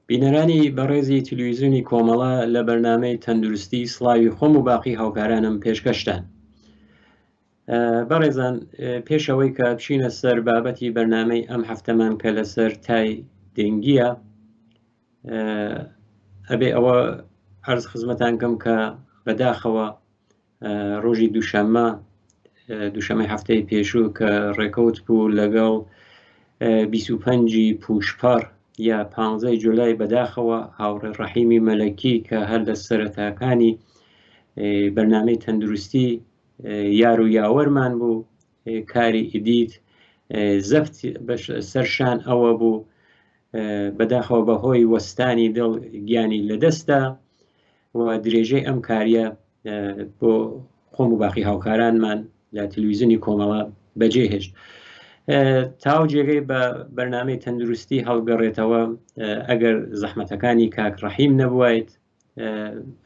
بینەرانی بەڕێزی تلویزیۆنی کۆمەڵە لە بەرنامەی تەندروستی سڵاوی خۆم و باقی هاوکارانم پێشکەشتان. بەڕێزان، پێشەوەی کە بچینە سەر بابەتی بەرنامەی ئەم هەفتەمان کە لەسەر تای دێنگیە، ئەبێ ئەوە عەرز خزمەتان کەم کە بەداخەوە ڕۆژی دووشەمەی هەفتەی پێشوو کە ڕێکەوت بوو لەگەڵ 25 پوشپەر یا 15 جولای بەداخەوە هاوڕێ ڕەحیمی مەلەکی کە هەر لە سەرەتاکانی بەرنامەی تەندروستی یار و یاوەرمان بوو، کاری ئیدیت زەفت سەرشان ئەوە بوو، بەداخەوە بەهۆی وەستانی دڵ گیانی لەدەستا و درێژەی ئەم کاریە بۆ خۆم و باقی هاوکارانمان لە تلویزیۆنی کۆمەڵە بەجێهێشت. تاو جێگەی بە بەرنامەی تەندروستی هەڵگەڕێتەوە ئەگەر زەحمەتەکانی کاک ڕەحیم نەبوایت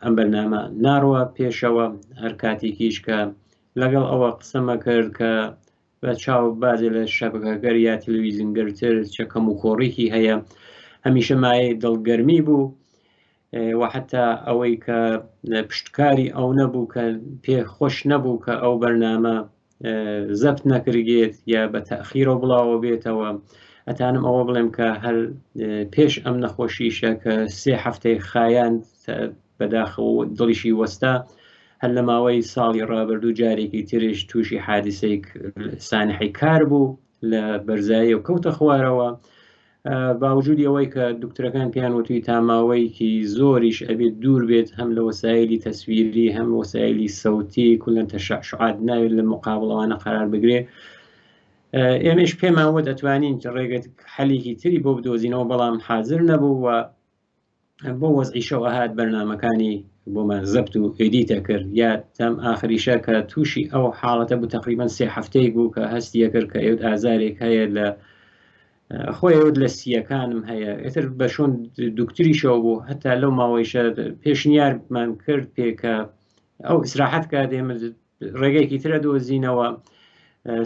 ئەم بەرنامە ناڕوە پێشەوە، هەر کاتێکیش کە لەگەڵ ئەوە قسەمە کرد کە بە چاو بازێ لە شەبکەگەر یا تەلەڤیزیۆنگەرتر چەکەم و کۆڕێکی هەیە، هەمیشە مایەی دڵگەرمی بوو و حتا ئەوەی کە پشتکاری ئەو نەبوو کە پێ خۆش نەبوو کە ئەو بەرنامە زەبت نەکرگێت یا بە تەخیرەوە بڵاوە بێتەوە. ئەتانم ئەوە بڵێم کە هەر پێش ئەم نەخۆشیشە کە 3 هەفتەی خایان بەداخەوە دڵیشی وەستا، هەر لە ماوەی ساڵی ڕابردوو جارێکی ترش تووشی حادسەی سانحی کار بوو لە بەرزایی و کەوتە خوارەوە، باوجودی ئەوەی کە دکتۆرەکان پێیان وتوی تا ماوەیەکی زۆریش ئەبێت دوور بێت هەم لە وەسایلی تەسویری هەم وەسایلی سەوتی کولەن تەشعشعات ناوێت لە مقابڵەوانە قرار بگرێ. ئێمەش پێماوە دەتوانین ڕێگەت حەلێکی تری بۆ بدۆزینەوە، بەڵام حاضر نەبوو و بۆ وەزعی شەو ئاهات بەرنامەکانی بۆمان زەبت و ئێدیتە کرد، یا تەم ئاخریشە کە تووشی ئەو حاڵەتە بوو تقریبان 3 هەفتەی بوو کە هەستیە کرد کە ئێوت ئازارێک هەیە لە خۆیەوت لە سیەکانم هەیە، ئێتر بە شۆن دوکتریشەوە بوو، هەتا لەو ماوەیشە پێشنیارمان کرد پێکە ئەو ئیسراحەت کات ئێمە ڕێگەیەکی ترە دۆزینەوە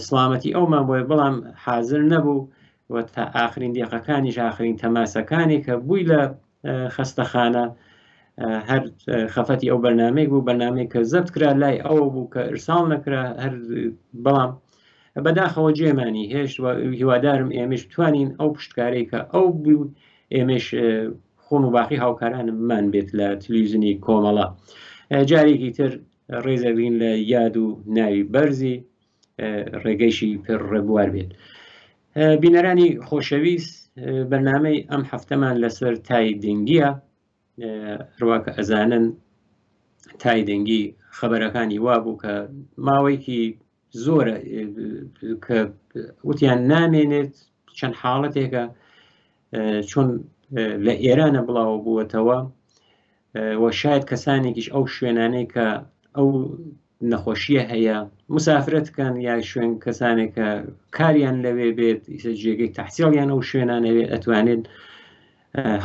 سڵامەتی ئەومان بۆیە، بەڵام حاضر نەبوو و تا ئاخرین دێقەکانیش ئاخرین تەماسەکانی کە بووی لە خەستەخانە هەر خەفەتی ئەو بەرنامەیەک بوو، بەرنامەیە کە زەبت کرا لای ئەوە بوو کە ئرساڵ نەکرا هەر، بەڵام بەداخەوە جێمانی هێشت و هیوادارم ئێمەش بتوانین ئەو پشتکارەی کە ئەو بوو ئێمەش خۆم و باقی هاوکارانمان بێت لە تلویزیۆنی کۆمەڵە. جارێکی تر ڕێزەبین لە یاد و ناوی بەرزی ڕێگەیشی پێر ڕێبوار بێت. بینەرانی خۆشەویست، بەرنامەی ئەم هەفتەمان لەسەر تای دێنگیە. ڕواکە ئەزانن تای دێنگی خەبەرەکانی وا بوو کە ماوەیەکی زۆرە کە وتیان نامێنێت، چەند حاڵەتێکە چۆن لە ئێرانە بڵاو بووەتەوە و شاید کەسانێکیش ئەو شوێنانەی کە ئەو نەخۆشیە هەیە مسافرەتکەن یا شوێن کەسانێکە کاریان لەوێ بێت جێگەی تەحسیڵیان ئەو شوێنانەوێ ئەتوانێت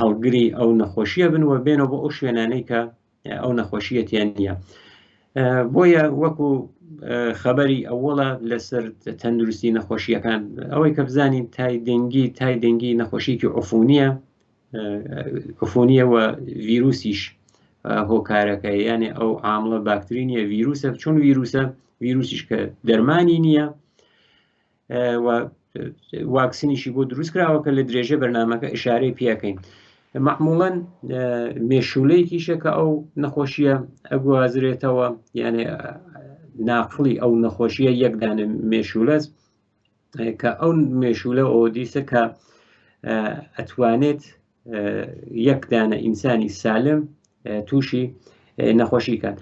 هەڵگری ئەو نەخۆشیە بن و بێنەوە بۆ ئەو شوێنانەی کە ئەو نەخۆشیەتیان نییە. بۆیە وەکو خەبەری ئەوڵە لەسەر تەندروستی نەخۆشیەکان ئەوەی کە بزانین تای دێنگی نەخۆشیکی عفونیە و ڤیرۆسیش هۆکارەکە، یعنی ئەو عامڵە باکترینیە ڤیرۆسە، چۆن ڤیرۆسیش کە دەرمانی نییە و واکسینیشی بۆ دروست کراوە کە لە درێژە بەرنامەکە ئشارەی پێەکەین. معموڵەن مێشولەیەکیشە کە ئەو نەخۆشیە ئەگوازرێتەوە، یعنی ناقڵی ئەو نەخۆشیە یەکدانە مێشولەست کە ئەو مێشولە ئەو دیسە کە ئەتوانێت یەکدانە ئینسانی سالم تووشی نەخۆشی کات.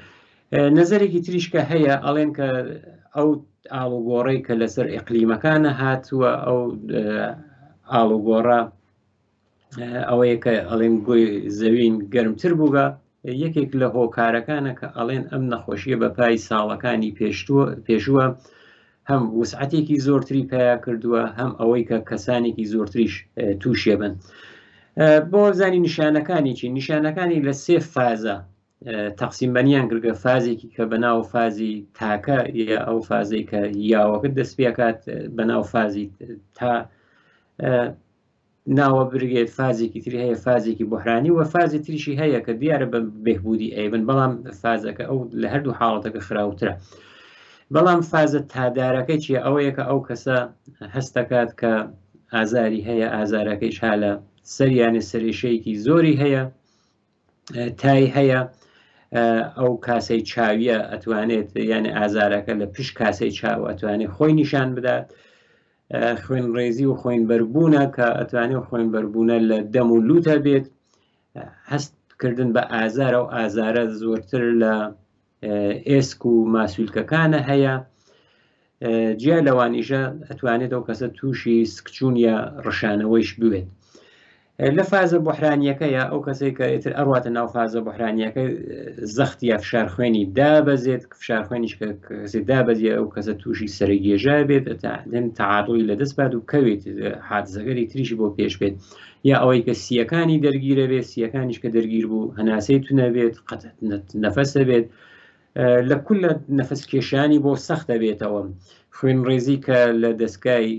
نەزەرێکی تریش کە هەیە ئەڵێن کە ئەو ئاڵوگۆڕەی کە لەسەر ئیقلیمەکانە هاتووە، ئەو ئاڵوگۆڕە ئەوەیە کە ئەڵێن گۆی زەوین گەرمتر بووگە، یەکێک لە هۆکارەکانە کە ئەڵێن ئەم نەخۆشیە بە پای ساڵەکانی پێشووە هەم وسعەتێکی زۆرتری پیا کردووە، هەم ئەوەی کە کەسانێکی زۆرتریش تووشێ بن. بۆ زانی نیشانەکانی چی؟ نیشانەکانی لە 3 فازە تەقسیمبەنیان کردگە، فازێکی کە بەناو فازی تاکە یا ئەو فازەی کە یاوەکە دەست پێکات بەناو فازی تا ناوە برگێت فازێکی تری هەیە فازێکی بحرانی و فازی تریشی هەیە کە دیارە بە بێهبوودی ئەیبن بەڵام فازەکە ئەو لە هەردوو حاڵەتەکە خراوترە بەڵام فازە تادارەکەی چیە ئەوەیە کە ئەو کەسە هەستەکات کە ئازاری هەیە ئازارەکەیش ها لە سەریانێ سەرێشەیەکی زۆری هەیە تای هەیە ئەو کاسەی چاویە ئەتوانێت یعنی ئازارەکە لە پشت کاسەی چاو ئەتوانێت خۆی نیشان بدات خوێن ڕێزی و خوێن بەربوونە کە ئەتوانێت خوێن بەربوونە لە دەم و لوتە بێت هەستکردن بە ئازارە و ئازارە زۆرتر لە ئێسک و ماسوولکەکانە هەیە جیا لەوانیشە ئەتوانێت ئەو کەسە تووشی سکچوون یا ڕشانەوەیش بوێت لە فازە بحرانیەکەیە ئەو کەسێک کە ئێتر ئەڕواتە ناو فازە بحرانیەکە زەخت یا فشار خوێنی دابەزێت فشار خوێنیش کە کەسێک دابەزێت ئەو کەسە تووشی سەرگێژە بێت تەعاطڵی لەدەست بات و کەوێت حادزەگەری تریشی بۆ پێش بێت یا ئەوەی کە سیەکانی دەرگیرە بێت سیەکانیش کە دەرگیر بوو هەناسەی تونە بێت قەت نەفەسە بێت لە کول لە نەفەس کێشانی بۆ سەختە بێتەوە خوێن ڕێزی کە لە دەستگای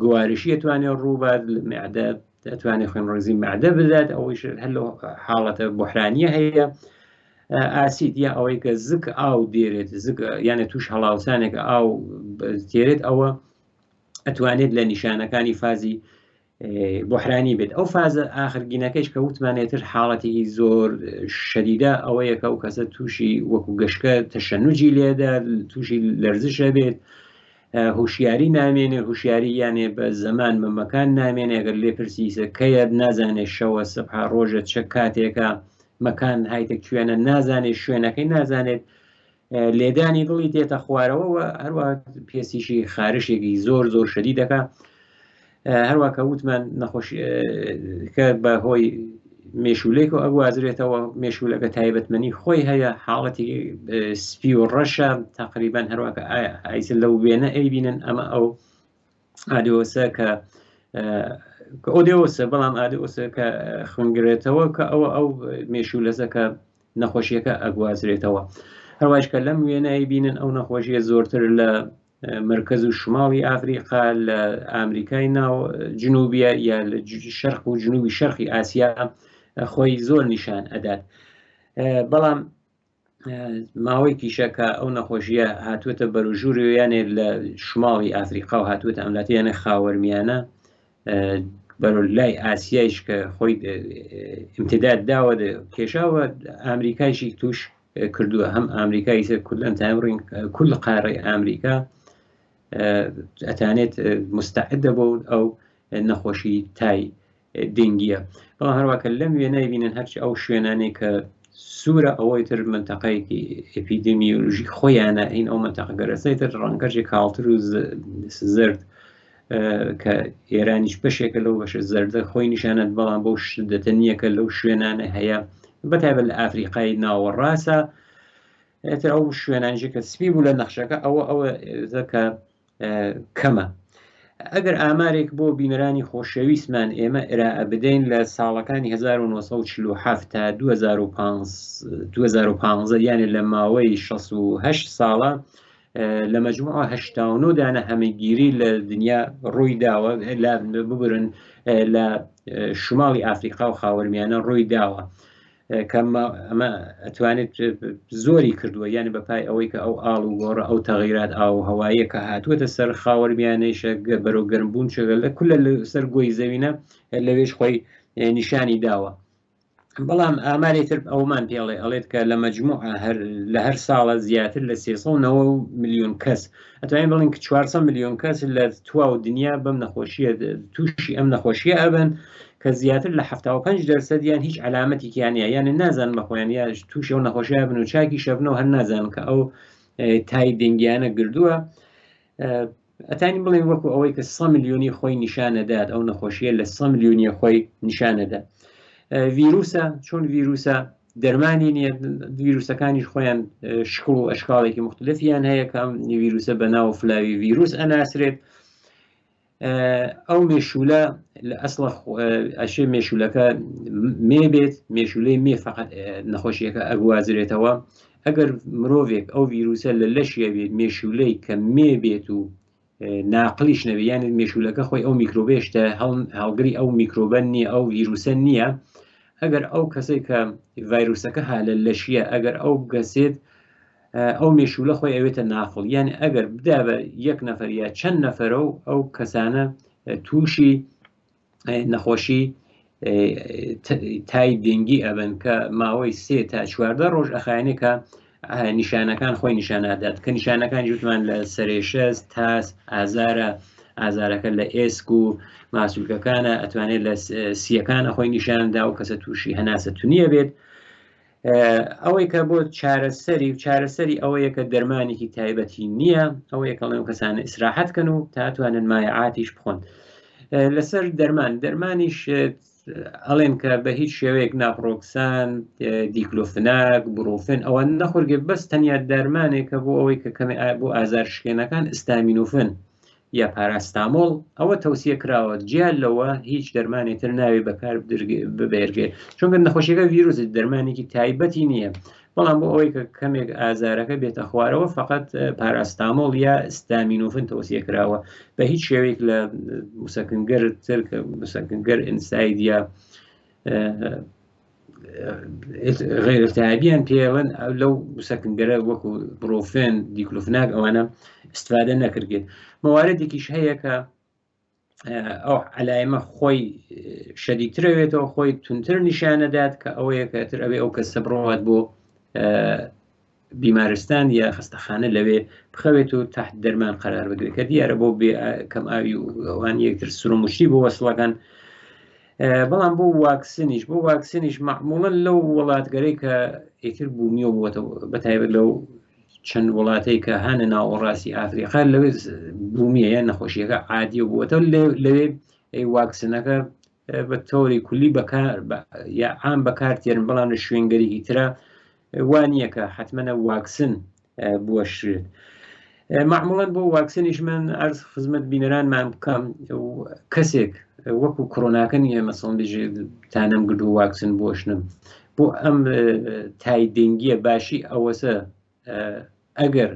گوارشی ئەتوانێت ڕووبات معدە ئەتوانێت خوێن ڕێزی معدە بدات ئەوەیش هەر لە حاڵەتە بحرانیە هەیە ئاسید یا ئەوەی کە زک ئاو دێرێت یانە توش هەڵاوسانێک ئاو تێرێت ئەوە ئەتوانێت لە نیشانەکانی فازی بحرانی بێت ئەو فازە ئاخرگینەکەیش کە وتمانێتتر حاڵەتێکی زۆر شەدیدە ئەوەیە کە ئەو کەسە تووشی وەکو گەشکە تەشەنوجی لێدا تووشی لەرزشە بێت هوشیاری نامێنێ هوشیاری یانێ بە زەمان مەمەکان نامێنێ ئەگەر لێ پرسیسە کەیە نازانێت شەوە سەبحا ڕۆژە چه کاتێکە مەکان هایتە کوێنە نازانێت شوێنەکەی نازانێت لێدانی دڵی دێتە خوارەوە هەروە پێسیشی خارشێکی زۆر زۆر شەدید دەکات هەروە کە وتمان نەخۆشیکە بە هۆی مێشولێک و ئەگوازرێتەوە مێشولەکە تایبەتمەنی خۆی هەیە حاڵەتی سپی و ڕەشە تقریبان هەروەکە ئایسە لەو وێنە ئەیبینن ئەمە ئەو ئادیۆسە کە ئۆدیۆسە بەڵام ئادیۆسە کە خوێنگرێتەوە کە ئەو مێشولەزە کە نەخۆشیەکە ئەگوازرێتەوە هەروایش کە لەم وێنە ئەیبینن ئەو نەخۆشیە زۆرتر لە مرکز و شماڵی ئافریقا لە ئامریکای ناو جنوبیە یا لە شەرق و جنوبی شەرقی ئاسیا خۆی زۆر نیشان ئەدات بەڵام ماوەیەکی شەکە ئەو نەخۆشیە هاتووەتە بەروژوورێنێ لە شماڵی ئافریقا و هاتووەتە ئەملاتیانە خاوەرمیانە بەرۆ لای ئاسیایش کە خۆی امتداد داوە کێشاوە ئامریکایشی توش کردووە هەم ئامریکای سەر کولەن تامڕین کول قارەی ئامریکا ئەتانێت مستعدە بۆ ئەو نەخۆشی تای دنگیە بەڵام هەروەکە لەم وێنەی بینن هەرچی ئەو شوێنانەی کە سوورە ئەوەی تر منتەقەیەکی ئەپیدمیۆلۆژی خۆیانە هین ئەو منتەقە گەرەسەیتر ڕەنگەژێک کاڵتر و زرد کە ئێرانیش بەشێکە لەو بەشە زەردە خۆی نیشانەت بەڵام بۆ شدەتە نییە کە لەو شوێنانە هەیە بەتایبەت لە ئافریقای ناوەڕاستە ئێتر ئەو شوێنانژی کە سپی بوو لە نەخشەکە ئەوەکە کەمە ئەگەر ئامارێک بۆ بینەرانی خۆشەویستمان ئێمە ئێرائە بدەین لە ساڵەکانی 1947 تا 2015 یانێ لە ماوەی 68 ساڵە لە مەجموعە 89 دانە هەمەگیری لە دنیا ڕووی داوە ببرن لە شماڵی ئافریقا و خاوەرمیانە ڕووی داوە کەمە ئەمە ئەتوانێت زۆری کردووە یعنی بەپای ئەوەی کە ئەو ئاڵ و گۆڕە ئەو تەغیرات ئاو هەوایە کە هاتووەتە سەر خاوەرمیانەیشە بەرەو گەرمبوون شەگە لە کولە سەر گۆی زەوینە لەوێش خۆی نیشانی داوە بەڵام ئامارێتر ئەومان پێڵێ ئەڵێت کە لە مەجموعە لە هەر ساڵە زیاتر لە 390 میلیۆن کەس ئەتوانین بڵین کە 400 میلیۆن کەس لە تواو دنیا بەم نەخۆشیە تووشی ئەم نەخۆشیە ئەبن کە زیاتر لە 75% یان هیچ علامەتێکیانە یانە نازان بەخۆیان یا تووشی ئەو نەخۆشیە بن و چاکی شەبنەوە هەر نازان کە ئەو تای دەنگیانە گردووە ئەتانی بڵێن وەکو ئەوەی کە 100 میلیۆنی خۆی نیشانەدات ئەو نەخۆشیە لە 100 میلیۆنی خۆی نیشانەدا ڤیرۆسە چۆن ڤیرۆسە دەرمانی نییە ڤیرۆسەکانیش خۆیان شکڵ و ئەشکاڵێکی مختلفیان هەیە کە ئەم ڤیرۆسە بە ناو فلاوی ڤیرۆس ئەناسرێت ئەو مێشولە لە ئەسڵە ئەشێ مێشولەکە مێبێت مێشولەی مێ فقط نەخۆشیەکە ئەگوازرێتەوە ئەگەر مرۆڤێک ئەو ڤیرۆسە لە لەشیە بێت مێشولەی کە مێ بێت و ناقلیش نەبێ، یان مێشولەکە خۆی ئەو میکرۆبێشتە هەڵگری ئەو میکرۆبە نییە، ئەو ڤیرروسە نییە. ئەگەر ئەو کەسێک کە ڤایرۆسەکە هالە لەشیە، ئەگەر ئەو گەسێت ئەو مێشولە خۆی ئەوێتە ناقڵ، یعنی ئەگەر بدا بە یەک نەفەر یا چەند نەفەرە و ئەو کەسانە تووشی نەخۆشی تای دێنگی ئەبن کە ماوەی 3 تا 14 ڕۆژ ئەخایەنێ کە نیشانەکان خۆی نیشانەدات، کە نیشانەکانی جوتمان لە سەرێشەست، تاس، ئازارەکە لە ئێسک و ماسوولکەکانە، ئەتوانێت لە سیەکانە خۆی نیشاندا و کەسە تووشی هەناسە تونیە بێت. ئەوەی کە بۆ چارەسەری ئەوەیە کە دەرمانێکی تایبەتی نییە، ئەوەیە کەڵێم کەسانە ئیسراحەتکەن و تاتوانن مایعاتیش بخۆن. لەسەر دەرمانیش ئەڵێن کە بە هیچ شێوەیەک ناپڕۆکسان، دیکلۆفناک، بڕۆفن ئەوە نەخورگێ، بەس تەنیا دەرمانێکە بۆ ئەوەی کە کەمی بۆ ئازار شکێنەکان ئستامینۆفن یا پاراستامۆڵ ئەوە تەوسیە کراوە، جیان لەوە هیچ دەرمانێتر ناوێ بەکار ببێرگێ، چونکە نەخۆشیەکە ڤیرۆسی دەرمانێکی تایبەتی نییە، بەڵام بۆ ئەوەی کە کەمێک ئازارەکە بێتە خوارەوە فقط پاراستامۆڵ یا ئستامینۆفن تەوسیە کراوە، بە هیچ شێوەیەک لە موسەکنگەر تر کە موسەکنگەر ئینساید یا غیرتابیان پێڵن لەو موسەکنگەرە وەکو بڕۆفێن، دیکلۆفناک ئەوانە استفادە نەکردێت. مەواردێکیش هەیە کە ئەو علایمە خۆی شەدیدترەوێتەوە، خۆی تونتر نیشانەدات، کە ئەوەیە کەتر ئەوێ ئەو کەسە بڕۆات بۆ بیمارستان یا خستەخانە لەوێ بخەوێت و تحت دەرمان قەرار بگرێت، کە دیارە بۆ کەم ئاوی ئەوان یەکتر سرومشتی بۆ وەسڵەکان. بەڵام بۆ واکسنیش معموڵەن لەو وڵاتگەرەی کە ئیتر بوومیەوە بووەتەوە، بەتایبەت لەو چەند وڵاتەی کە هەنە ناوەڕاستی ئافریقا لەوێ بوومیە یان نەخۆشیەکە عادیە بووەتەوە، لەوێ واکسنەکە بە تۆری کولی یا عام بەکارتێرن، بەڵام لە شوێنگەرێکی ترە وانییە کە حتممەە واکسن بوەشرێت. معموڵەن بۆ واکسنیش من ئەرز خزمەت بینەرانمان بکەم، کەسێک وەکو کۆرۆناکە نیە مەسەڵەن بێژێ تانەم گرد و واکسن بۆشنم، بۆ ئەم تای دێنگیە باشی ئەوەسە ئەگەر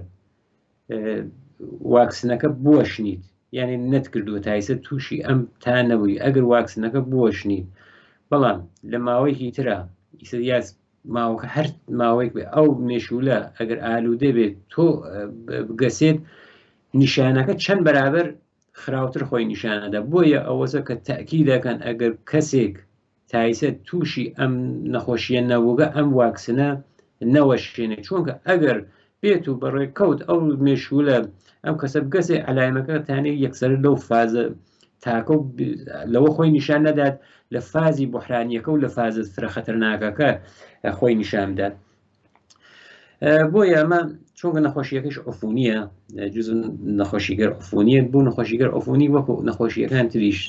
واکسنەکە بوەشنیت، یعنی نەتکردووە تایسە تووشی ئەم تا نەبووی، ئەگەر واکسنەکە بوەشنیت، بەڵام لە ماوەیەکی ترە یاس ماوەکە هەر ماوەیەک بێ ئەو مێشولە ئەگەر ئالوودە بێت تۆ بگەسێت، نیشانەکە چەند بەرابەر خراوتر خۆی نیشانەدا. بۆیە ئەوەسە کە تاکی دەکەن ئەگەر کەسێک تایسە تووشی ئەم نەخۆشیە نەبووگە ئەم واکسنە نەوەشێنێت، چونکە ئەگەر بێت و بەڕێکەوت ئەو مێشولە ئەم کەسە بگەسێ علایمەکە تانێک یەکسەر لەو فازە تاکە لەوە خۆی نیشان نەدات، لە فازی بحرانیەکە و لە فازە فرە خەتەرناکەکە خۆی نیشاندات. بۆیە ئەمە چونکە نەخۆشیەکەش عفونیە، جز نەخۆشیگەر عفونیە، بۆ نەخۆشیگەر عفونی وەکو نەخۆشیەکان تریش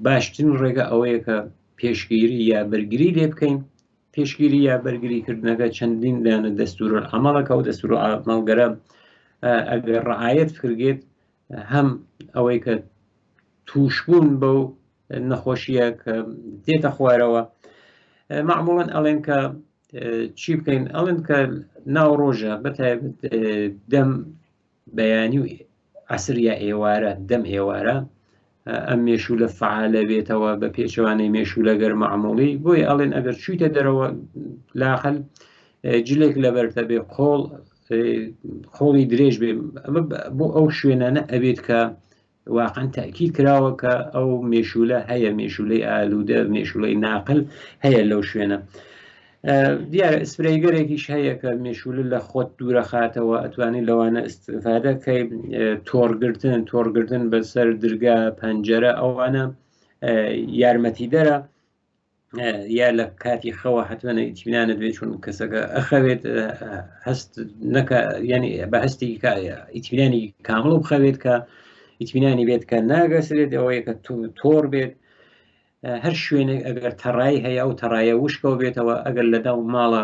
باشترین ڕێگە ئەوەیە کە پێشگیری یا بەرگری لێ بکەین. پێشگیری یا بەرگریکردنەکە چەندین لایەنە دەستورالعەمەڵەکە و دەستورالعەمەڵگەرە ئەگەر ڕعایەت کرێت، هەم ئەوەی کە تووشبوون بەو نەخۆشیە کە دێتە خوارەوە، معموڵەن ئەڵێن کە چی بکەین، ئەڵێن کە ناو ڕۆژە بەتایبەت دەم بەیانی و عەسر یا ئێوارە، دەم ئێوارە ئەم مێشولە فعالە بێتەوە بە پێچەوانەی مێشولەگەر معموڵی. بۆیە ئەڵێن ئەگەر چوویتە دەرەوە لاقل جلێک لەبەرتە بێ، خۆڵی درێژ بێ، ئەمە بۆ ئەو شوێنانە ئەبێت کە واقعا تاکید کراوە کە ئەو مێشولە هەیە، مێشولەی ئالوودە، مێشولەی ناقل هەیە لەو شوێنە. دیارە ئسپرەیگەرێکیش هەیە کە مێشولە لە خۆت دوورە خاتەوە، ئەتوانێت لەوانە ئستفادەکەی تۆڕگرتن بەسەر درگا، پەنجەرە، ئەوانە یارمەتی دەرە، یا لە کاتی خەوە حتممە ئیتمینانت بێت، چون کەسەکە ئەخەوێت هەست نەکە، ینی بە هەستی ئیتمینانی کامڵ بخەوێت کە ئیتمینانی بێت کە ناگەسرێت، ئەوەیە کە تۆڕ بێت. هەر شوێنێک ئەگەر تەڕایی هەیە ئەو تەڕایە وشکەوە بێتەوە، ئەگەر لەدا و ماڵە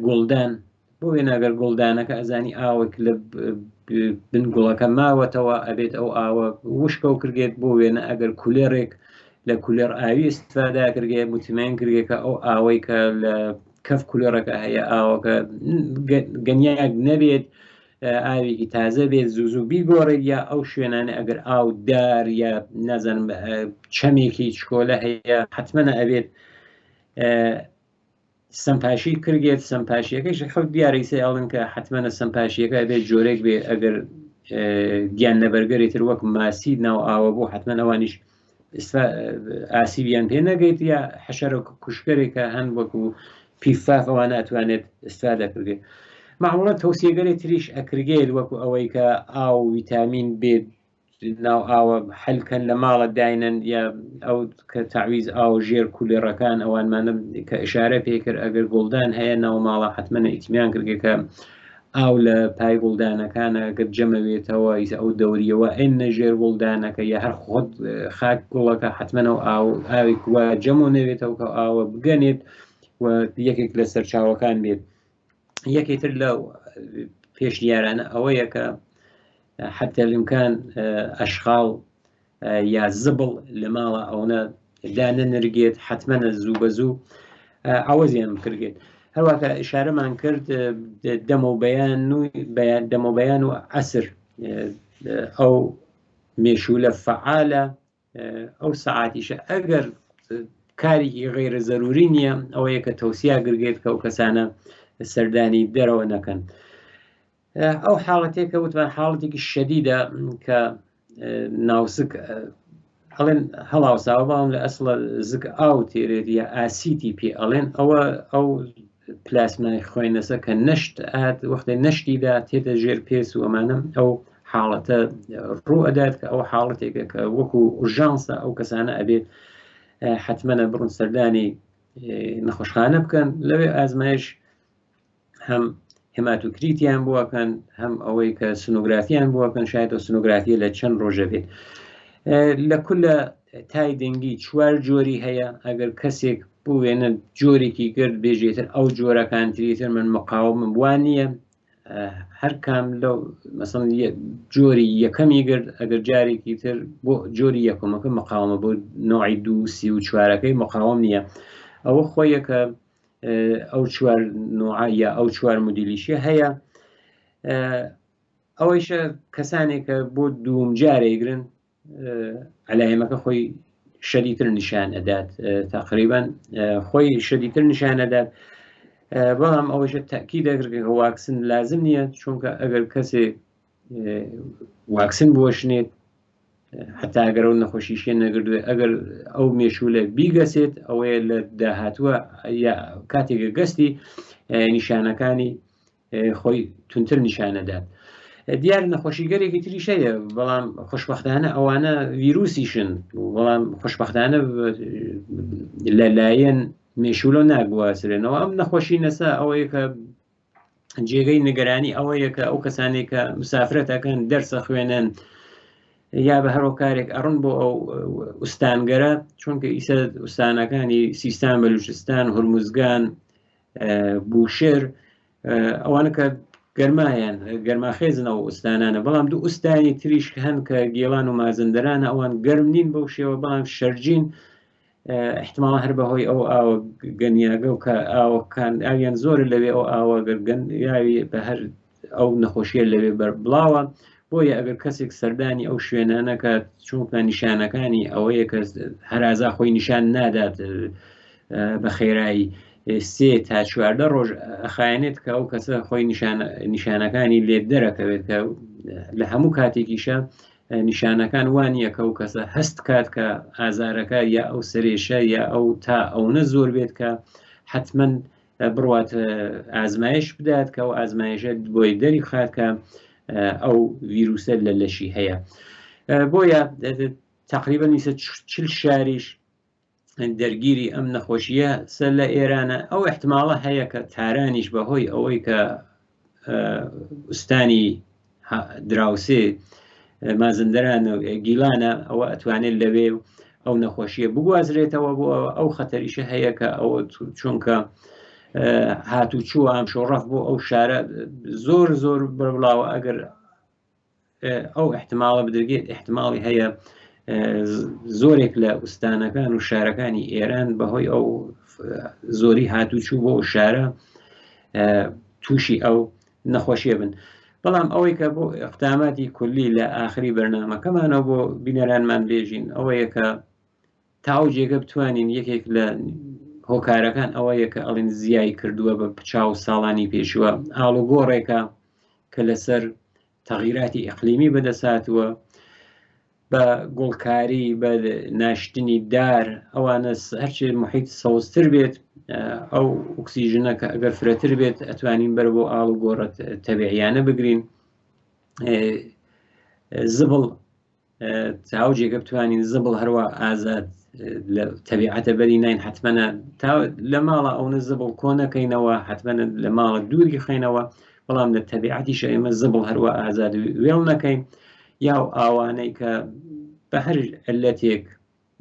گوڵدان، بۆ وێن ئەگەر گوڵدانەکە ئەزانی ئاوێک لە بنگوڵەکە ماوەتەوە ئەبێت ئەو ئاوە وشکە و کردێت، بۆ وێنە ئەگەر کولێرێک لە کولێر ئاوی استفادا کردێت، متمەن کردێت کە ئەو ئاوەی کە لە کەف کولێرەکە هەیە ئاوەکە گەنیاک نەبێت، ئاوێکی تازە بێت زوو بیگۆڕێت یا ئەو شوێنانە ئەگەر ئاو دار یا نازانم چەمێکی چکۆلە هەیە حتممە ئەبێت سەمپاشی کردێت سەمپاشیەکەیش خەڵک دیارەیسە ئەڵن کە حتممە سەمپاشیەکە بێت جۆرێک بێ ئەگەر گیان لەبەرگەرێتتر وەک ماسی ناو ئاوە بۆ حتممە ئەوانیش ئاسیبیان پێ نەگەیت یا حەشەرە کوشکەرێکە هەند وەکو پیفاف ئەوانە ئەتوانێت ئستفادە کردێت معموڵە تەوسیەگەری تریش ئەکرگێت وەکو ئەوەی کە ئاو ویتامین بێت ناو ئاوە حلکەن لە ماڵە داینن یا ئەو کە تعویز ئاو ژێر کولێڕەکان ئەوانمانە کە ئشارە پێکرد ئەگەر گوڵدان هەیە ناو ماڵە حتممە ئیتیمیان کردێکە ئاو لە پای گوڵدانەکانە گەت جەمەوێتەوە ئەو دەوریەوە ئەین نەژێر گوڵدانەکە یا هەر خۆت خاک گوڵەکە حتممە ئاوێک وە جەمو نەوێتەوە کە ئاوە بگەنێت و یەکێک لە سەرچاوەکان بێت یەکێتر لە پێشنیارانە ئەوەیە کە حتى الإمكان أشغال يا زبل لمالا أونا دانا نرجيت حتما الزو بزو عوزيان كرجيت هەروەکە ئشارەمان کرد دەمو بەیان و عسر ئەو مێشولە فعالە ئەو سەعاتیشە ئەگەر کارێکی غیرە زەروری نییە ئەوەیە کە تەوسیا گرگێت کە ئەو کەسانە سەردانی دەرەوە نەکەن. ئەو حاڵەتێکە وتمان حاڵەتێکی شەدیدە کە ناوسک ئەڵێن هەڵاوساوە بەڵام لە ئەسڵە زک ئاو تێرێت یا ئاسیتی پێ ئەڵێن ئەو پلاسمای خوێنەسە کە نەشت هات وەختەی نەشتیدا تێتە ژێر پێس و ئەمانە ئەو حاڵەتە ڕوو ئەدات کە ئەو حاڵەتێکە کە وەکو ئورژانسە ئەو کەسانە ئەبێت حتممە بڕون سەردانی نەخۆشخانە بکەن لەوێ ئازمایش هەم هێماتوکریتیان بووەکەن هەم ئەوەی کە سنوگرافیان بووەکەن شایەتەوە سنوگرافیە لە چەند ڕۆژە بێت لە کولە تای دەنگی چوار جۆری هەیە ئەگەر کەسێک بوێنە جۆرێکی گرت بێژێتر ئەو جۆرەکان تریتر من مقاومم وان نییە هەر کام لەو مەسەڵ جۆری یەکەمی گرت ئەگەر جارێکی تر بۆ جۆری یەکەمەکە مقاومە بۆ نوعی 234ەکەی مقاوم نییە ئەوە خۆیەکە ئەو چوار نوعە ئەو چوار مدلیشە هەیە ئەوەیشە کەسانێکە بۆ دووم جارێگرن علایمەکە خۆی شەدیتر نیشان ئەدات تقریبا خۆی شەدیتر نیشان ئەدات بەڵام ئەوەشە تاکی دەکرد واکسن لازم نییە چونکە ئەگەر کەسێک واکسن بوەشنێت حتا ئەگەر ئەو نەخۆشیشە نەگردوێت ئەگەر ئەو مێشولە بیگەسێت ئەوەیە لە داهاتووە یا کاتێکە گەستی نیشانەکانی خۆی تونتر نیشانەدات. دیار نەخۆشیگەرێکی تریشەیە بەڵام خۆشبەختانە ئەوانە ڤیرۆسیشن بەڵام خۆشبەختانە لەلایەن مێشولە ناگواسرێنەوە ئەم نەخۆشی نەسا ئەوەیە کە جێگەی نیگەرانی ئەوەیە کە ئەو کەسانێک کە مسافرەتەکەن دەرسە خوێنن یا بە هەرۆ کارێک ئەڕون بۆ ئەو ئوستانگەرە چونکە ئیسە ئوستانەکانی سیستان بەلوچستان هورمزگان بوشێر ئەوانە کە گەرمایان گەرماخێزنەوە ئوستانانە بەڵام دوو ئوستانی تریش هەن کە گێڵان و مازندەرانە ئەوان گەرم نین بەو شێوە بەڵام شەرجین احتمال هەر بەهۆی ئەو ئاوە گەنیاگە و کە ئاوەکان ئاویان زۆر لەوێ ئەو ئاوە گەنیاوی بە هەر ئەو نەخۆشیە لەوێ بڵاوە بۆیە ئەگەر کەسێک سەردانی ئەو شوێنانەکە چونکە نیشانەکانی ئەوەیە کە هەرازا خۆی نیشان نادات بە خێرایی 3 تا 14 ڕۆژ ئەخایەنێت کە ئەو کەسە خۆی نیشانەکانی لێ دەرەکەوێت کە لە هەموو کاتێکیشە نیشانەکان وانییە کە ئەو کەسە هەست کات کە ئازارەکە یا ئەو سرێشە یا ئەو تا ئەوە زۆر بێت کە حتمما بڕوات ئازمایش بدات کە ئەو ئازمایشە بۆی دەری خات کە ئەو ڤیرۆسە لە لەشی هەیە بۆیە تقریبا 40 شاریش دەرگیری ئەم نەخۆشیە سەر لە ئێرانە ئەو احتمالە هەیە کە تارانیش بەهۆی ئەوەی کە ئوستانی دراوسێ مازندەران و گیلانە ئەوە ئەتوانێت لەوێ ئەو نەخۆشیە بگوازرێتەوە بۆ ئەو خەتەریشە هەیە کە ئەوە چونکە هاتوچوو ئام شۆڕەف بۆ ئەو شارە زۆر زۆر بڕبڵاوە ئەگەر ئەو احتمالە بدرگێت احتمالی هەیە زۆرێک لە ئوستانەکان و شارەکانی ئێران بەهۆی ئەو زۆری هاتوچوو بۆ ئەو شارە تووشی ئەو نەخۆشیە بن بەڵام ئەوەی کە بۆ ئەقداماتی کولی لە ئاخری بەرنامەکەمانەوە بۆ بینەرانمان بێژین ئەوەیە کە تاو جێگە بتوانین یەکێک لە هۆکارەکان ئەوەیە کە ئەڵێن زیای کردووە بە پچاو ساڵانی پێشوە ئاڵوگۆڕێکە کە لەسەر تەغیراتی ئیقلیمی بەدەساتوە بە گوڵکاری بە ناشتنی دار ئەوانە هەرچێ محیط سەوزتر بێت ئەو ئۆکسیژنە کە ئەگەر فرەتر بێت ئەتوانین بەر بۆ ئاڵوگۆڕە تەبیعیانە بگرین زبڵ تاو جێگە بتوانین زبڵ هەروە ئازاد لە تەبیعەتە بەری نین حتممەە لە ماڵە ئەوە زبڵ کۆنەکەینەوە حتممە لە ماڵە دووری خینەوە بەڵام لە تەبیعەتی ئێمە زبڵ هەروە ئازاد وێڵ نەکەین یا ئاوانەی کە بە هەر علەتێک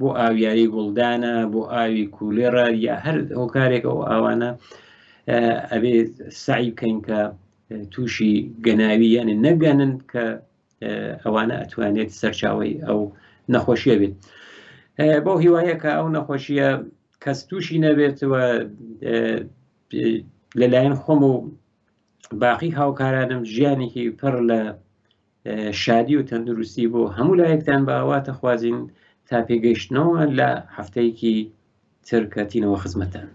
بۆ ئاویاری گوڵدانە بۆ ئاوی کولێرە یا هەر هۆکارێک ئەو ئاوانە ئەبێ سعی بکەین کە تووشی گەناوی یانە نەگەنن کە ئەوانە ئەتوانێت سەرچاوی ئەو نەخۆشیە بێت بۆ هیوایە کە ئەو نەخۆشیە کەس تووشی نەبێتەوە لەلایەن خۆم و باقی هاوکارانم ژیانێکی پڕ لە شادی و تەندروستی بۆ هەموو لایەکتان باواتە خوازین تا پێگەیشتنەوە لە هەفتەیەکی تر کەتینەوە خزمەتان.